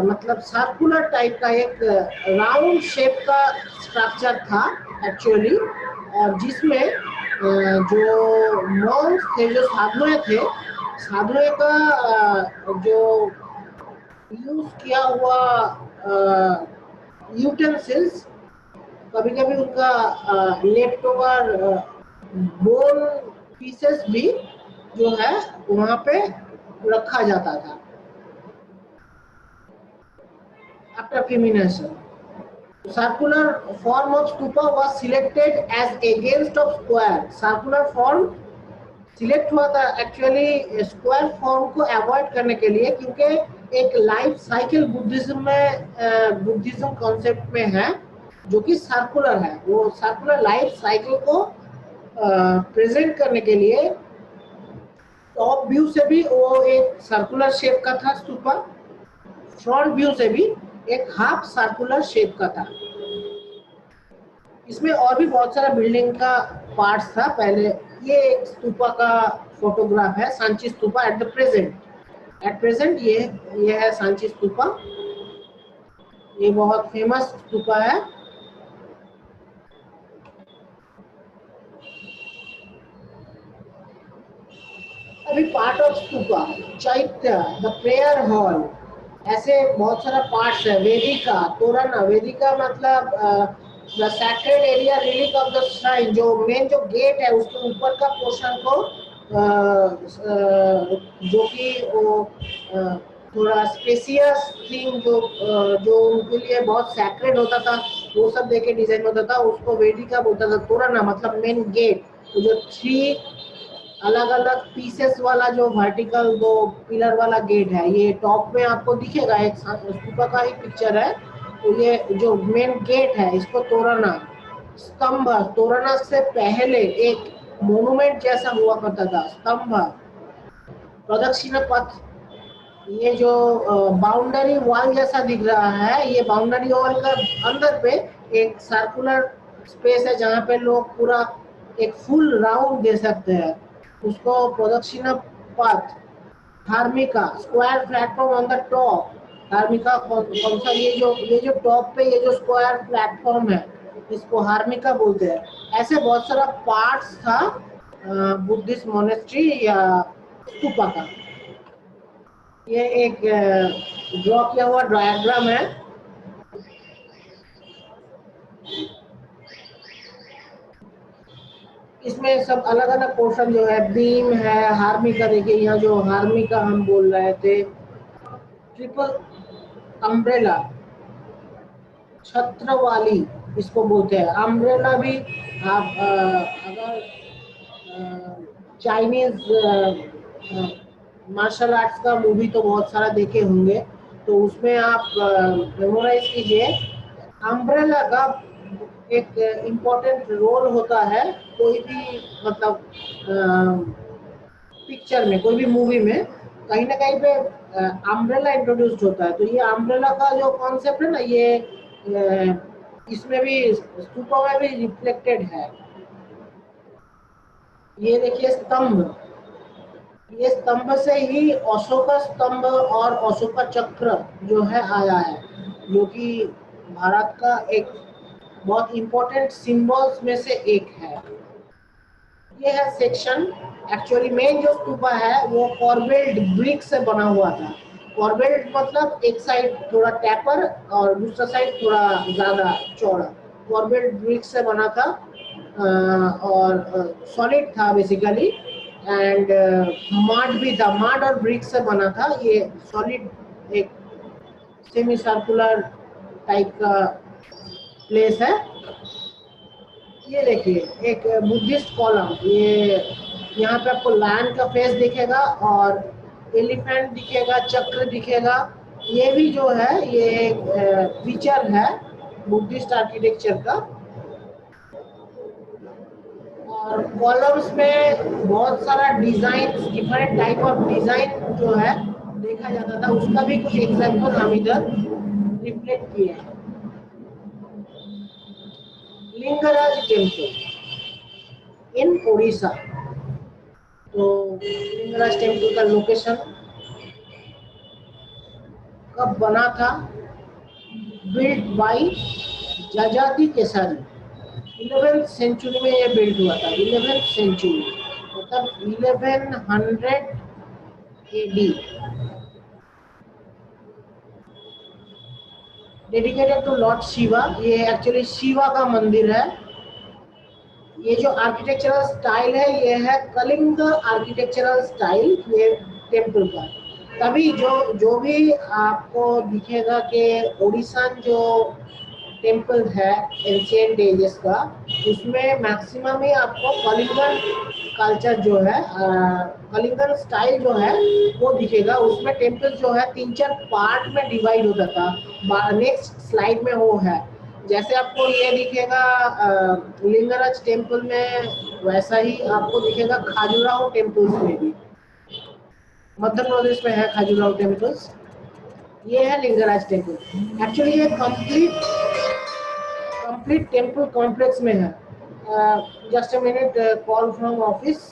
मतलब सर्कुलर टाइप का एक राउंड शेप का स्ट्रक्चर था एक्चुअली, और जिसमें जो मॉन्क्स थे, जो साधुएं थे, साधुएं का जो यूज किया हुआ यूटेंसिल्स, कभी कभी उनका लेफ्ट ओवर बोन पीसेस भी जो है वहां पे रखा जाता था after क्रिमिनेशन। Circular form of stupa was selected as against of square. Circular form select हुआ था एक्चुअली स्क्वायर फॉर्म को अवॉइड करने के लिए, क्योंकि एक लाइफ साइकिल बुद्धिज्म में बुद्धिज्म कॉन्सेप्ट में है जो कि सर्कुलर है। वो सर्कुलर लाइफ साइकिल को प्रेजेंट करने के लिए टॉप व्यू से भी वो एक सर्कुलर शेप का था स्तूपा, फ्रंट व्यू से भी एक हाफ सर्कुलर शेप का था। इसमें और भी बहुत सारा बिल्डिंग का पार्ट्स था। पहले ये एक स्तूपा का फोटोग्राफ है, Sanchi stupa at the present. At present ये है सांची स्तूपा, ये बहुत फेमस स्तूपा है। अभी पार्ट ऑफ स्तूपा, चैत्य, द प्रेयर हॉल, ऐसे बहुत सारा पार्ट्स है। वेदिका, तोरणा, वेदिका मतलब the sacred area relic of the shrine, जो मेन जो गेट है उसके ऊपर का पोर्शन को जो कि वो थोड़ा स्पेसियस थिंग जो उनके लिए बहुत सैक्रेड होता था, वो सब देके डिजाइन होता था, उसको वेदिका बोलता था। तोरणा मतलब मेन गेट, तो जो 3 अलग अलग पीसेस वाला जो वर्टिकल 2 पिलर वाला गेट है, ये टॉप में आपको दिखेगा, एक स्तूपा का ही पिक्चर है। तो ये जो मेन गेट है इसको तोरणा। स्तंभ, तोरणा से पहले एक मोनुमेंट जैसा हुआ करता था स्तंभ। प्रदक्षिणा पथ, ये जो बाउंड्री वॉल जैसा दिख रहा है, ये बाउंड्री वॉल का अंदर पे एक सर्कुलर स्पेस है जहाँ पे लोग पूरा एक फुल राउंड दे सकते हैं, उसको pradakshina path. Dharmika, square platform on the top. Dharmika कौन सा, ये जो टॉप पे ये जो स्क्वायर प्लेटफॉर्म है इसको हार्मिका बोलते हैं। ऐसे बहुत सारा पार्ट्स था बुद्धिस्ट मोनेस्ट्री या स्तूपा का। ये एक ड्रॉ किया हुआ डायग्राम है। इसमें सब अलग अलग पोर्शन जो है, बीम है, हार्मिका, देखिए यहाँ जो हार्मिका हम बोल रहे थे, ट्रिपल अम्ब्रेला, छत्र वाली इसको बोलते हैं। अम्ब्रेला भी आप अगर चाइनीज मार्शल आर्ट्स का मूवी तो बहुत सारा देखे होंगे, तो उसमें आप मेमोराइज कीजिए। अम्ब्रेला का एक इम्पोर्टेंट रोल होता है कोई भी मतलब पिक्चर में, कोई भी मूवी में कहीं ना कहीं पे अम्ब्रेला इंट्रोड्यूस्ड होता है। तो ये अम्ब्रेला का जो कॉन्सेप्ट है ना, ये इसमें भी स्तूपा में भी रिफ्लेक्टेड है। ये देखिए स्तंभ, ये स्तंभ से ही अशोक स्तंभ और अशोक चक्र जो है आया है, जो कि भारत का एक बहुत इंपॉर्टेंट सिंबल्स में से एक है। ये है सेक्शन एक्चुअली मेन जो स्तूपा है वो कॉर्बेल्ड ब्रिक से बना हुआ था। कॉर्बेल्ड मतलब एक साइड थोड़ा टैपर और दूसरा साइड थोड़ा ज्यादा चौड़ा। कॉर्बेल्ड ब्रिक से बना था और सॉलिड था बेसिकली। एंड मड भी था, मड और ब्रिक से बना था। ये सॉलिड एक सेमी सर्कुलर टाइप का प्लेस है। ये देखिए एक बुद्धिस्ट कॉलम, ये यहाँ पे आपको लायन का फेस दिखेगा और एलिफेंट दिखेगा, चक्र दिखेगा। ये भी जो है ये एक फीचर है बुद्धिस्ट आर्किटेक्चर का। और कॉलम्स में बहुत सारा design, different type of design जो है देखा जाता था, उसका भी कुछ एग्जांपल हम इधर रिफ्लेक्ट किए हैं। Lingaraj temple in Orissa. तो लिंगराज टेम्पल का लोकेशन कब बना था? बिल्ट बाय जजाति केसरी। 11th सेंचुरी में ये बिल्ड हुआ था। 11th सेंचुरी मतलब 1100 AD. Dedicated to lord Shiva. ये एक्चुअली शिवा का मंदिर है। ये जो आर्किटेक्चरल स्टाइल है ये है कलिंग आर्किटेक्चरल स्टाइल ये टेम्पल का। तभी जो भी आपको दिखेगा कि ओडिशान जो टेम्पल है एंशिएंट एजेस का, उसमें मैक्सिमम ही आपको कलिंगन कल्चर जो है, कलिंगन स्टाइल जो है वो दिखेगा। उसमें टेम्पल जो है 3-4 पार्ट में डिवाइड होता था। नेक्स्ट स्लाइड में वो है, जैसे आपको ये दिखेगा लिंगराज टेम्पल में, वैसा ही आपको दिखेगा खाजुराहो टेम्पल्स में भी। मध्य प्रदेश में है खाजुराहो टेम्पल्स। ये है लिंगराज टेम्पल। एक्चुअली ये कंप्लीट टेम्पल कॉम्प्लेक्स में है। Just a minute, call from office.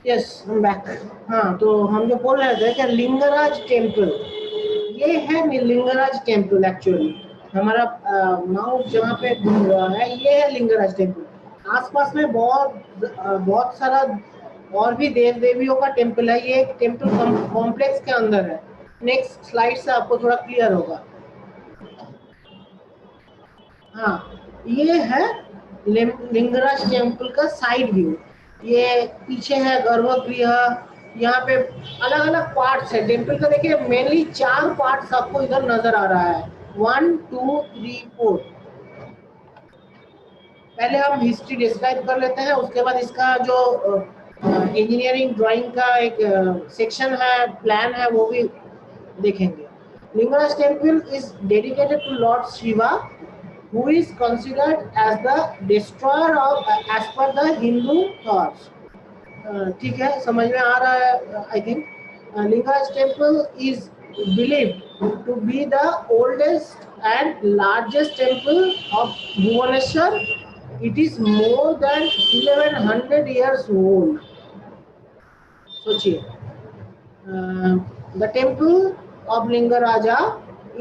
Yes, हम बैक। हाँ, तो हम जो बोल रहे थे कि लिंगराज टेम्पल, ये है लिंगराज टेम्पल। एक्चुअली हमारा माउस जहाँ पे घूम रहा है ये है लिंगराज टेम्पल। आसपास में बहुत सारा और भी देव देवियों का टेम्पल है। ये एक टेम्पल कॉम्प्लेक्स के अंदर है। नेक्स्ट स्लाइड से आपको थोड़ा क्लियर होगा। हाँ, ये है लिंगराज टेम्पल का साइड व्यू। ये पीछे है गर्भगृह। यहाँ पे अलग अलग पार्ट्स है टेम्पल का। देखिए मेनली 4 पार्ट्स आपको इधर नजर आ रहा है। 1 2 3 4। पहले हम हिस्ट्री डिस्क्राइब कर लेते हैं, उसके बाद इसका जो इंजीनियरिंग ड्राइंग का एक सेक्शन है, प्लान है, वो भी देखेंगे। Lingaraj temple is dedicated to lord Shiva, who is considered as the destroyer of as per the Hindu thoughts। ठीक है, समझ में आ रहा है I think. Lingaraj temple is believed to be the oldest and largest temple of Bhubaneswar. It is more than 1100 years old। सोचिए, the temple of Lingaraja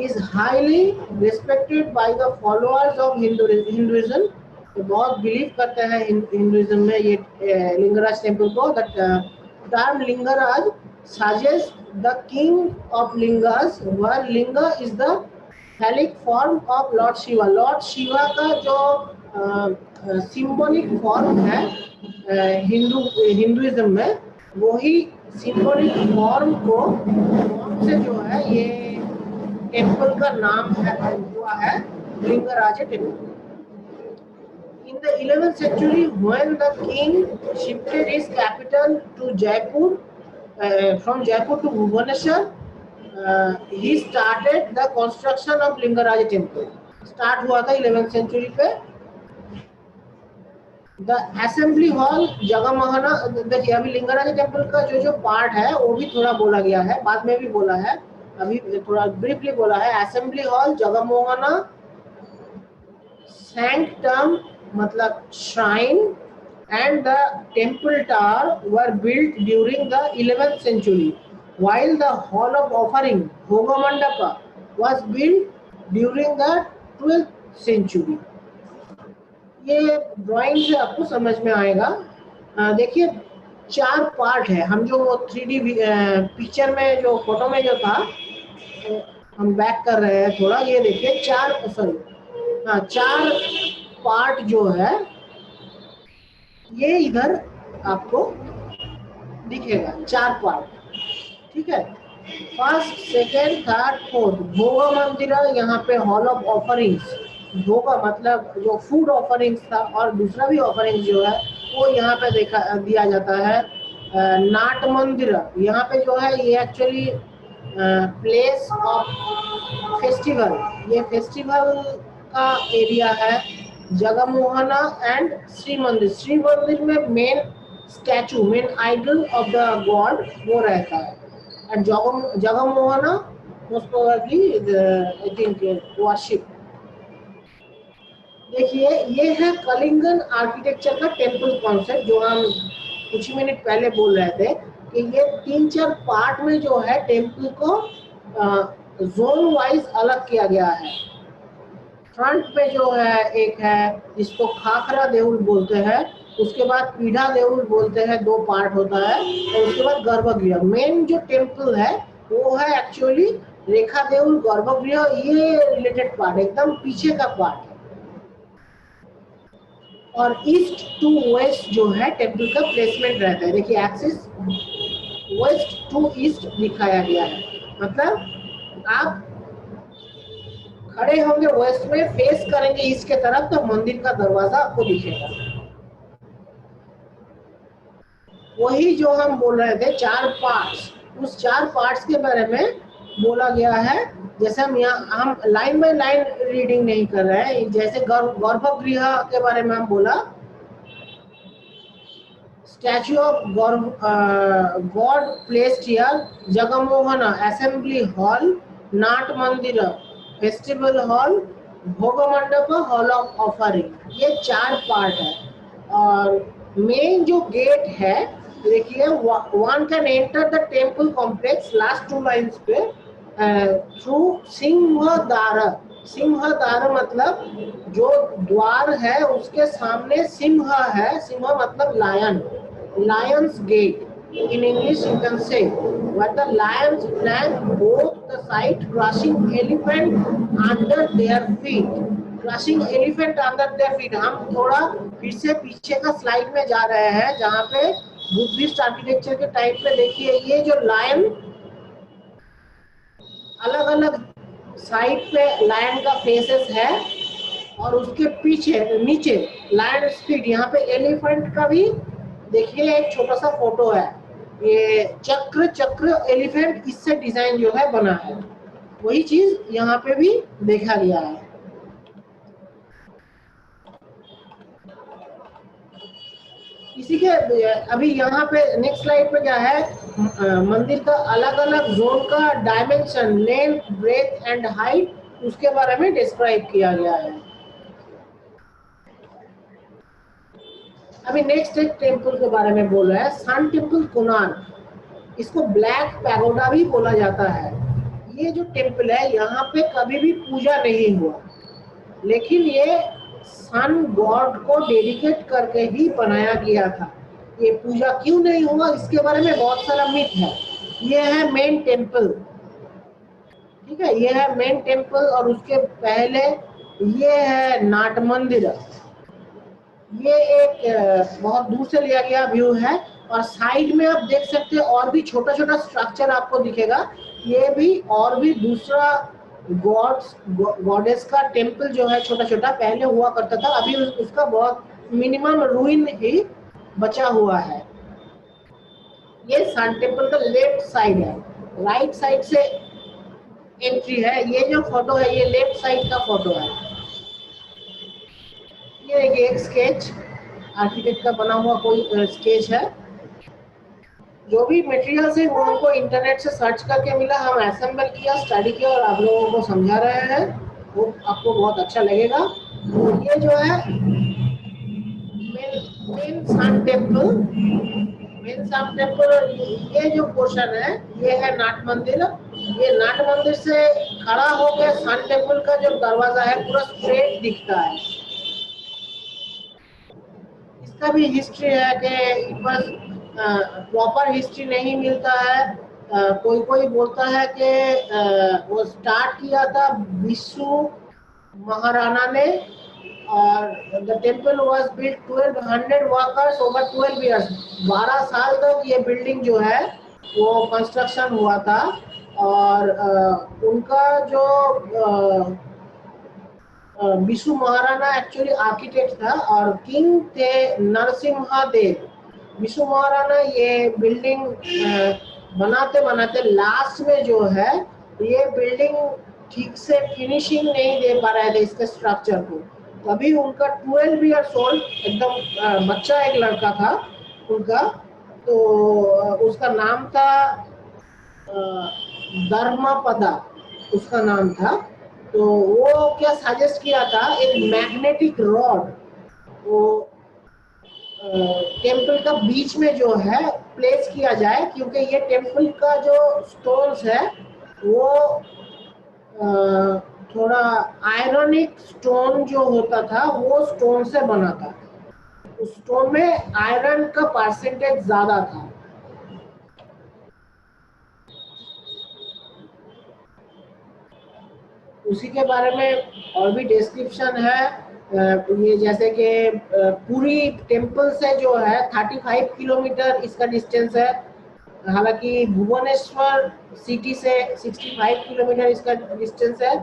is highly respected by the followers of Hinduism तो बहुत believe करते हैं Hinduism में ये Lingaraj temple को। That term Lingaraj suggest the king of lingas, where linga is the phallic form of lord Shiva. Lord Shiva का जो सिंबॉलिक फॉर्म है हिंदुइज्म में, वही सिंबॉलिक फॉर्म से जो है ये टेम्पल का नाम हुआ है Lingaraj temple. In the 11th century, when the king shifted his capital to Jaipur, from Jaipur to Bhubaneswar, he started the construction of Lingaraja temple. Start हुआ था 11th century पे। The assembly hall जगमोहना, देखिए अभी Lingaraj temple का जो part है वो भी थोड़ा बोला गया है, बाद में भी बोला है, अभी थोड़ा ब्रीफली बोला है। असेंबली हॉल जगमोहना, sanctum मतलब shrine and the temple tower were built during the 11th century, while the hall of offering Bhogamandapa was built during the 12th century। ये ड्राइंग से आपको समझ में आएगा। देखिए 4 पार्ट है। हम जो 3D पिक्चर में जो फोटो में जो था, हम बैक कर रहे हैं थोड़ा, ये देखिए 4 पार्ट जो है ये इधर आपको दिखेगा, 4 पार्ट, ठीक है। First, second, third, fourth. भोगा मंदिर, यहाँ पे हॉल ऑफ ऑफरिंग्स, भोगा मतलब जो फूड ऑफरिंग्स था, और दूसरा भी ऑफरिंग्स जो है वो यहाँ पे दिया जाता है। नाट मंदिर, यहाँ पे जो है ये एक्चुअली प्लेस ऑफ फेस्टिवल, ये फेस्टिवल का एरिया है। जगमोहना एंड श्री मंदिर, श्री मंदिर में main statue, main idol of the god वो रहता है। And Jagamohana most probably I think worship. देखिए ये है कलिंगन आर्किटेक्चर का टेम्पल कॉन्सेप्ट, जो हम कुछ ही मिनट पहले बोल रहे थे कि ये 3-4 पार्ट में जो है टेम्पल को जोन वाइज अलग किया गया है। फ्रंट पे जो है एक है जिसको खाखरा देउल बोलते हैं, उसके बाद पीढ़ा देउल बोलते हैं, 2 पार्ट होता है, और उसके बाद गर्भगृह। मेन जो टेम्पल है वो है एक्चुअली रेखा देउल, गर्भगृह, ये रिलेटेड पार्ट एकदम पीछे का पार्ट है। और ईस्ट टू वेस्ट जो है टेम्पल का प्लेसमेंट रहता है। देखिए एक्सिस वेस्ट टू ईस्ट दिखाया गया है, मतलब आप खड़े होंगे वेस्ट में, फेस करेंगे ईस्ट के तरफ, तो मंदिर का दरवाजा आपको दिखेगा। वही जो हम बोल रहे थे 4 पार्ट्स, उस 4 पार्ट्स के बारे में बोला गया है। जैसे हम लाइन बाय लाइन रीडिंग नहीं कर रहे हैं। जैसे गर्भगृह के बारे में हम बोला, statue of god placed here, jagamohana assembly hall, nat mandir festival hall, भोग मंडप हॉल ऑफ ऑफरिंग, ये 4 पार्ट है। और मेन जो गेट है देखिए, one can enter the temple complex, last 2 lines पे, थ्रू सिंहद्वार। सिंहद्वार मतलब जो द्वार है उसके सामने सिंह है, सिंह मतलब lion, lions gate in English you can say, where the lions flank both the side, crushing elephant under their feet, crushing elephant under their feet। हम थोड़ा फिर से पीछे का स्लाइड में जा रहे हैं, जहाँ पे बुद्धिस्ट आर्किटेक्चर के टाइप में देखिए, ये जो लायन अलग अलग साइड पे लायन का फेसेस है, और उसके पीछे नीचे लायन स्पीड, यहाँ पे एलिफेंट का भी देखिए एक छोटा सा फोटो है। ये चक्र एलिफेंट, इससे डिजाइन जो है बना है, वही चीज यहाँ पे भी देखा गया है। इसी के अभी यहाँ पे नेक्स्ट स्लाइड पे क्या है, मंदिर का अलग अलग जोन का dimension, length, breadth and height, उसके बारे में डिस्क्राइब किया गया है। अभी नेक्स्ट एक टेम्पल के बारे में बोल रहा है, सन टेम्पल कोणार्क। इसको ब्लैक पैगोडा भी बोला जाता है। ये जो टेम्पल है यहाँ पे कभी भी पूजा नहीं हुआ, लेकिन ये सन गॉड को डेडिकेट करके ही बनाया गया था। ये पूजा क्यों नहीं हुआ, इसके बारे में बहुत सारा मिथ है। ये है मेन टेम्पल, ठीक है, ये है मेन टेम्पल, और उसके पहले ये है नाट मंदिर। ये एक बहुत दूर से लिया गया व्यू है, और साइड में आप देख सकते हैं और भी छोटा छोटा स्ट्रक्चर आपको दिखेगा। ये भी और भी दूसरा गॉडेस का टेम्पल जो है छोटा छोटा पहले हुआ करता था, अभी उसका बहुत मिनिमम रूइन ही बचा हुआ है। ये सन टेम्पल का लेफ्ट साइड है, राइट साइड से एंट्री है। ये जो फोटो है ये लेफ्ट साइड का फोटो है। ये देखिए एक स्केच, आर्किटेक्ट का बना हुआ कोई स्केच है। जो भी मटेरियल्स है वो हमको इंटरनेट से सर्च करके मिला, हम असेंबल किया, स्टडी किया और आप लोगों को समझा रहे हैं, वो आपको बहुत अच्छा लगेगा। तो ये जो है main sun temple, main sun temple, ये जो पोर्शन है ये है नाट मंदिर। ये नाट मंदिर से खड़ा होकर सन टेम्पल का जो दरवाजा है पूरा स्ट्रेट दिखता है। इसका भी हिस्ट्री है कि इट वाज प्रॉपर हिस्ट्री नहीं मिलता है। कोई कोई बोलता है कि वो स्टार्ट किया था विष्णु महाराणा ने, और the temple was built 1200 workers over 12 years. 12 साल तक ये बिल्डिंग जो है वो कंस्ट्रक्शन हुआ था। और उनका जो विष्णु महाराणा एक्चुअली आर्किटेक्ट था, और किंग थे नरसिम्हा देव। विष्णु महाराणा ये बिल्डिंग बनाते बनाते लास्ट में जो है ये बिल्डिंग ठीक से फिनिशिंग नहीं दे पा रहे थे इसके स्ट्रक्चर को। तभी उनका 12 इयर्स ओल्ड एकदम बच्चा एक लड़का था उनका, तो उसका नाम था धर्मपदा, उसका नाम था। तो वो क्या सजेस्ट किया था, एक मैग्नेटिक रॉड वो टेम्पल का बीच में जो है प्लेस किया जाए, क्योंकि ये टेम्पल का जो स्टोन्स है वो थोड़ा आयरनिक स्टोन जो होता था वो स्टोन से बना था। उस स्टोन में आयरन का परसेंटेज ज्यादा था। उसी के बारे में और भी डिस्क्रिप्शन है। ये जैसे कि पूरी टेम्पल से जो है 35 किलोमीटर इसका डिस्टेंस है। हालांकि भुवनेश्वर सिटी से 65 किलोमीटर इसका डिस्टेंस है।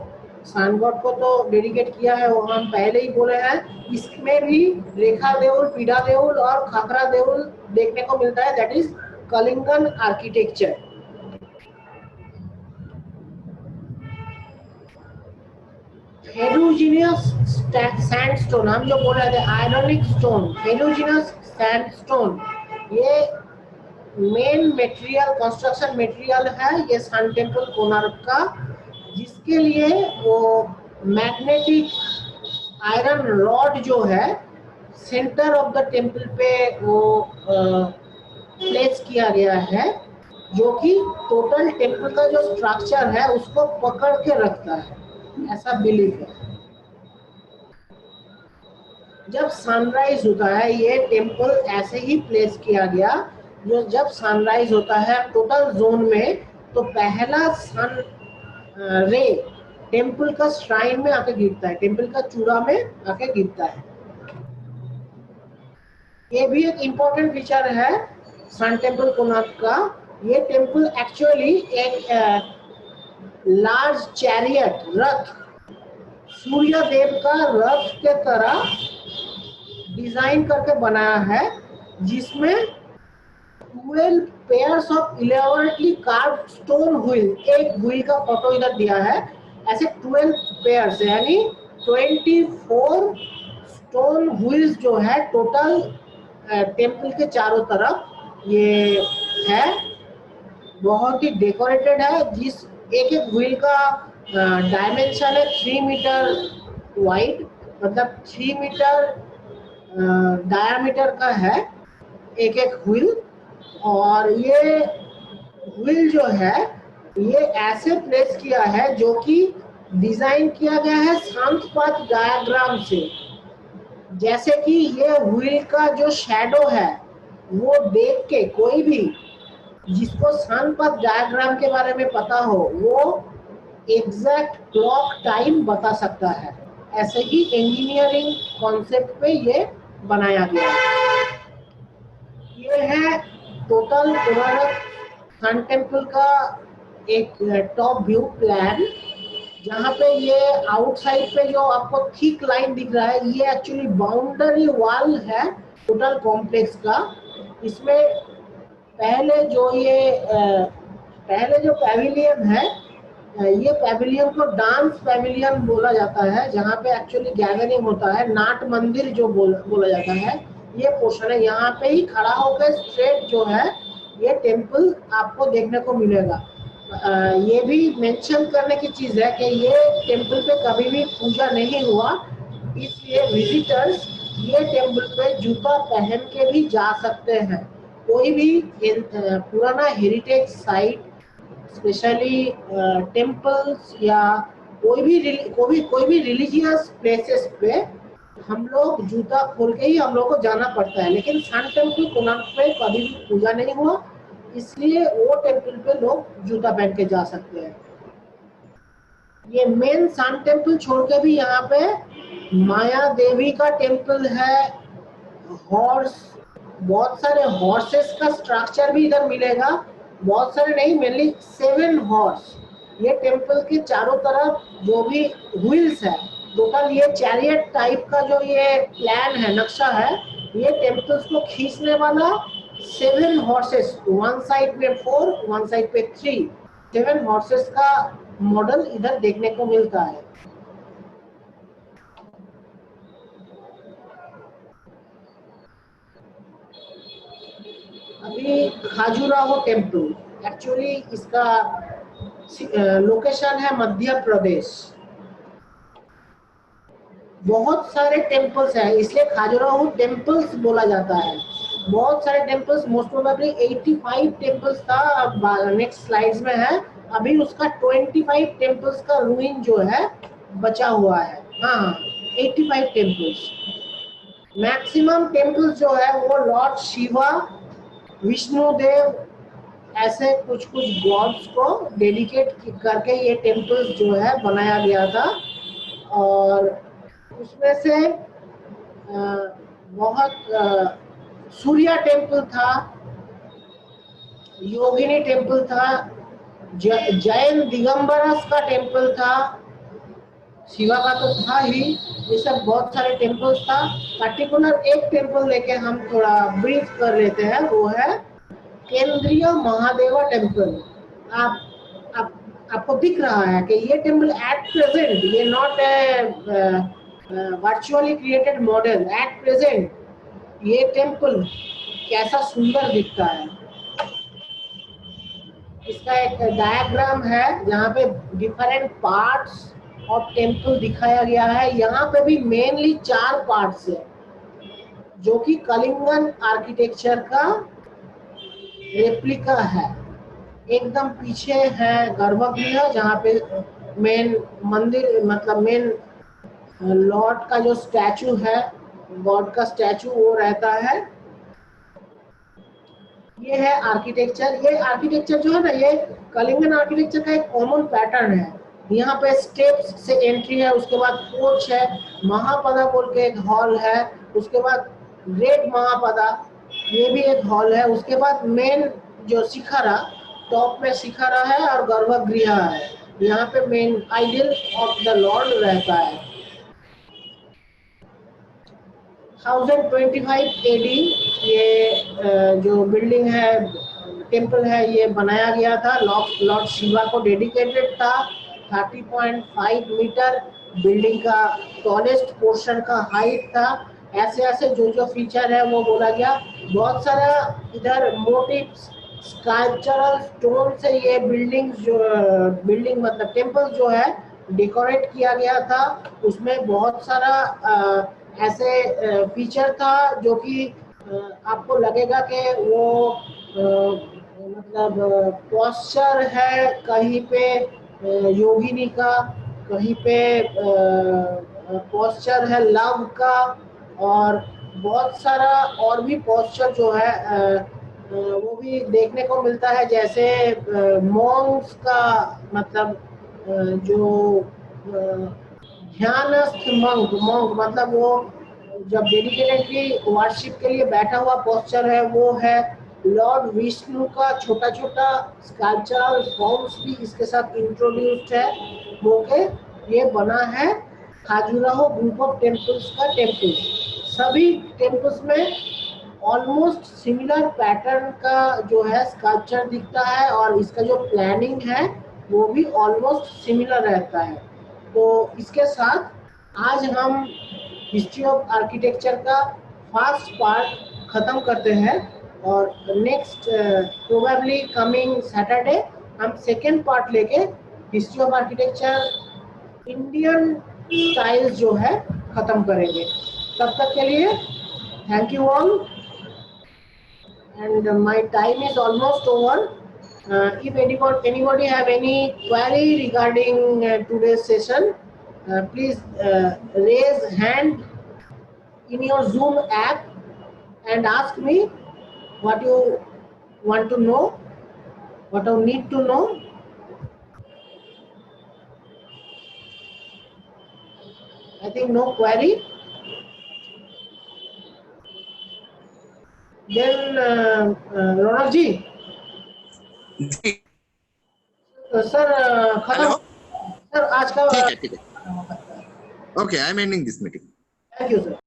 सन गॉड को तो डेडिकेट किया है, वो हम पहले ही बोले हैं। इसमें भी रेखा देउल, पीढ़ा देउल और खाखरा देउल देखने को मिलता है, that is Kalingan architecture. हेलोजिनियस sandstone, हम जो बोल रहे थे आयरनिक स्टोन, हेलोजिनियस सैंडस्टोन, ये मेन मटेरियल, कंस्ट्रक्शन मटेरियल है ये सन टेम्पल कोणार्क का, जिसके लिए वो मैग्नेटिक आयरन रॉड जो है सेंटर ऑफ द टेम्पल पे वो प्लेस किया गया है, जो कि टोटल टेम्पल का जो स्ट्रक्चर है उसको पकड़ के रखता है, ऐसा बिलीव है। जब सनराइज होता है ये टेम्पल ऐसे ही प्लेस किया गया, जो जब सनराइज होता है टोटल जोन में, तो पहला सन रे टेम्पल का श्राइन में आके गिरता है, टेम्पल का चूड़ा में आके गिरता है। ये भी एक इम्पोर्टेंट फीचर है सन टेम्पल कोणार्क का। ये टेम्पल एक्चुअली एक लार्ज चैरियट, रथ, सूर्य देव का रथ के तरह डिजाइन करके बनाया है, जिसमें 12 pairs of elaborately carved stone wheel, एक व्हील का फोटो इधर दिया है, ऐसे 12 पेयर्स यानी 24 स्टोन व्हील्स जो है टोटल टेम्पल के चारों तरफ ये है। बहुत ही डेकोरेटेड है, जिस एक एक व्हील का डायमेंशन है 3 मीटर वाइड, मतलब 3 मीटर डायमीटर का है एक एक व्हील। और ये व्हील जो है ये ऐसे प्लेस किया है जो कि डिजाइन किया गया है शांत पाथ डायग्राम से। जैसे कि ये व्हील का जो शैडो है वो देख के कोई भी जिसको स्थानपथ डायग्राम के बारे में पता हो वो एग्जैक्ट क्लॉक टाइम बता सकता है। ऐसे ही इंजीनियरिंग कॉन्सेप्ट पे ये बनाया गया है। ये है टोटल कोणार्क सन टेम्पल का एक टॉप व्यू प्लान, जहाँ पे ये आउटसाइड पे जो आपको थिक लाइन दिख रहा है ये एक्चुअली बाउंड्री वॉल है टोटल कॉम्प्लेक्स का। इसमें पहले जो पैविलियन है, ये पैविलियन को डांस पैविलियन बोला जाता है, जहाँ पे एक्चुअली गैदरिंग होता है। नाट मंदिर जो बोला जाता है, ये पोर्शन है। यहाँ पे ही खड़ा होकर स्ट्रेट जो है ये टेम्पल आपको देखने को मिलेगा। ये भी मेंशन करने की चीज है कि ये टेम्पल पे कभी भी पूजा नहीं हुआ, इसलिए विजिटर्स ये टेम्पल पे जूता पहन के भी जा सकते हैं। कोई भी पुराना हेरिटेज साइट, स्पेशली टेम्पल्स या कोई भी रिलीजियस प्लेसेस पे हम लोग जूता खोल के ही हम लोग को जाना पड़ता है। लेकिन सन टेम्पल कोणार्क पे कभी भी पूजा नहीं हुआ, इसलिए वो टेम्पल पे लोग जूता पहन के जा सकते हैं। ये मेन सन टेम्पल छोड़ के भी यहाँ पे माया देवी का टेम्पल है। हॉर्स, बहुत सारे हॉर्सेस का स्ट्रक्चर भी इधर मिलेगा। बहुत सारे नहीं, मेनली 7 हॉर्स। ये टेम्पल के चारों तरफ जो भी व्हील्स है, टोटल ये चैरियट टाइप का जो ये प्लान है, नक्शा है, ये टेम्पल्स को खींचने वाला 7 हॉर्सेस, वन साइड पे 4, वन साइड पे 3, 7 हॉर्सेस का मॉडल इधर देखने को मिलता है। अभी खाजुराहो टेम्पल, एक्चुअली इसका लोकेशन है मध्य प्रदेश। बहुत सारे टेम्पल्स हैं, इसलिए खाजुराहो टेम्पल्स बोला जाता है। बहुत सारे टेम्पल्स, मोस्ट प्रोबेबली 85 टेम्पल्स था, अब नेक्स्ट स्लाइड्स में है। अभी उसका 25 टेम्पल्स का रूइन जो है बचा हुआ है। हाँ, 85 टेम्पल्स। मैक्सिमम टेम्पल्स जो है वो लॉर्ड शिवा, विष्णु देव, ऐसे कुछ गॉड्स को डेडिकेट करके ये टेम्पल्स जो है बनाया गया था। और उसमें से सूर्या टेम्पल था, योगिनी टेम्पल था, जैन दिगंबरस का टेम्पल था, शिवा का तो था ही। ये सब बहुत सारे टेम्पल्स था। पर्टिकुलर एक टेम्पल लेके हम थोड़ा ब्रीफ कर लेते हैं, वो है केंद्रीय महादेवा टेम्पल। आपको दिख रहा है कि ये टेम्पल एट प्रेजेंट, ये not virtually created model, at present ये टेम्पल कैसा सुंदर दिखता है। इसका एक डायग्राम है जहाँ पे डिफरेंट पार्ट्स ऑफ टेम्पल दिखाया गया है। यहाँ पे भी मेनली 4 पार्ट्स है, जो कि कलिंगन आर्किटेक्चर का रेप्लिका है। एकदम पीछे है गर्भगृह, जहाँ पे मेन मंदिर, मतलब मेन लॉर्ड का जो स्टैचू है, गॉड का स्टैचू, वो रहता है। ये है आर्किटेक्चर। ये आर्किटेक्चर जो है ना, ये कलिंगन आर्किटेक्चर का एक कॉमन पैटर्न है। यहाँ पे स्टेप्स से एंट्री है, उसके बाद पोर्च है, महापदा बोल के एक हॉल है, उसके बाद ग्रेट महापदा, ये भी एक हॉल है, उसके बाद मेन जो शिखरा, टॉप में शिखरा है और गर्भगृह है। यहाँ पे main idol of the lord रहता है। 1025 AD ये जो बिल्डिंग है, टेम्पल है, ये बनाया गया था। लॉर्ड शिवा को डेडिकेटेड था। 30.5 मीटर बिल्डिंग का टॉलेस्ट पोर्शन का हाइट था। ऐसे ऐसे जो फीचर है वो बोला गया। बहुत सारा इधर मोटिव्स, स्कल्पचरल स्टोन से ये बिल्डिंग मतलब टेम्पल जो है डेकोरेट किया गया था। उसमें बहुत सारा ऐसे फीचर था जो कि आपको लगेगा कि वो मतलब पोस्चर है, कहीं पे योगिनी का, कहीं पे पोस्चर है लव का, और बहुत सारा और भी पोस्चर जो है वो भी देखने को मिलता है, जैसे मॉन्क्स का मतलब जो ध्यानस्थ मंक मंक मतलब वो जब डेडिकेटेडली वर्शिप के लिए बैठा हुआ पोस्चर है वो है। लॉर्ड विष्णु का छोटा छोटा स्कल्पचरल फॉर्म्स भी इसके साथ इंट्रोड्यूस्ड है होके ये बना है खाजुराहो ग्रुप ऑफ टेम्पल्स का टेम्पल। सभी टेम्पल्स में ऑलमोस्ट सिमिलर पैटर्न का जो है स्कल्पचर दिखता है और इसका जो प्लानिंग है वो भी ऑलमोस्ट सिमिलर रहता है। तो इसके साथ आज हम हिस्ट्री ऑफ आर्किटेक्चर का फर्स्ट पार्ट ख़त्म करते हैं और नेक्स्ट प्रोबेबली कमिंग सैटरडे हम सेकेंड पार्ट लेके history of architecture Indian style जो है ख़त्म करेंगे। तब तक के लिए thank you all and my time is almost over. If anybody have any query regarding today's session, please raise hand in your Zoom app and ask me what you want to know, what you need to know. I think no query. Then Ronak ji, ji sir खत्म hello sir आज का। ठीक है okay I am ending this meeting thank you sir.